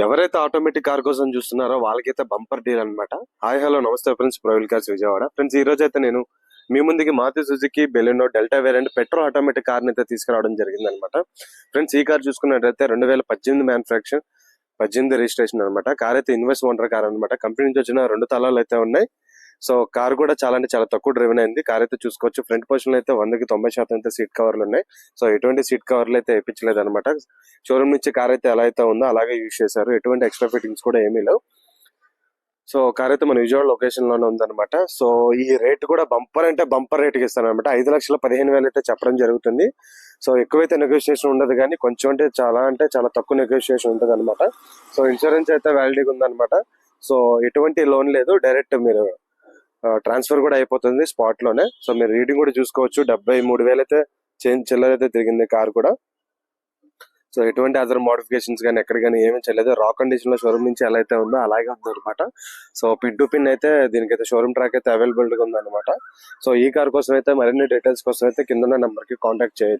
ఎవరైతే automatic car కోసం చూస్తున్నారో వాళ్ళకైతే బంపర్ డీల్ అనమాట. హాయ్ హలో నమస్తే friends, Praveel cars Vijayawada. Friends, ఈ రోజు అయితే నేను మీ ముందుకి Maruti Suzuki Baleno Delta variant petrol automatic car అయితే తీసుకురావడం జరిగింది అనమాట. ఫ్రెండ్స్, ఈ కార్ చూసుకున్నట్లయితే 2018 మ్యానుఫ్యాక్చర్, 18 రిజిస్ట్రేషన్ అనమాట. కార్ అయితే ఇన్వెస్ట్ ఓనర్ కార్ అనమాట. కంపెనీ నుంచి వచ్చిన 2 తాళాలు అయితే ఉన్నాయి. సో కార్ కూడా చాలా అంటే చాలా తక్కువ డ్రైవెన్ అయింది. కార్ అయితే చూసుకోవచ్చు. ఫ్రంట్ పొజిషన్ అయితే 100కి 90% అయితే సీట్ కవర్లు ఉన్నాయి. సో ఎటువంటి సీట్ కవర్లు అయితే వేయించలేదు అనమాట. షోరూమ్ నుంచి కార్ అయితే ఎలా అయితే ఉందో అలాగే యూజ్ చేశారు. ఎటువంటి ఎక్స్ట్రా ఫిట్టింగ్స్ కూడా ఏమీ లేవు. సో కార్ అయితే మన విజయవాడ లొకేషన్ లోనే ఉందన్నమాట. సో ఈ రేట్ కూడా బంపర్ అంటే బంపర్ రేట్ కి ఇస్తాను అనమాట. 5,15,000 అయితే చెప్పడం జరుగుతుంది. సో ఎక్కువైతే నెగోషియేషన్ ఉండదు, కానీ కొంచెం అంటే చాలా తక్కువ నెగోషియేషన్ ఉంటుంది అనమాట. సో ఇన్సూరెన్స్ అయితే వ్యాలిడీగా ఉందన్నమాట. సో ఎటువంటి లోన్ లేదు, డైరెక్ట్ మీరు ట్రాన్స్ఫర్ కూడా అయిపోతుంది స్పాట్ లోనే. సో మీరు రీడింగ్ కూడా చూసుకోవచ్చు. 73,000 అయితే చిల్లర అయితే తిరిగింది కార్ కూడా. సో ఎటువంటి అదర్ మోడిఫికేషన్స్ కానీ ఎక్కడ కానీ ఏమీ చేయలేదు. రా కండిషన్ లో షోరూమ్ నుంచి ఎలా అయితే ఉందో అలాగే ఉంది అనమాట. సో పిన్ టు పిన్ అయితే దీనికైతే షోరూమ్ ట్రాక్ అయితే అవైలబుల్ గా ఉంది అనమాట. సో ఈ కార్ కోసం అయితే మరిన్ని డీటెయిల్స్ కోసం అయితే కింద నెంబర్ కి కాంటాక్ట్ చేయొచ్చు.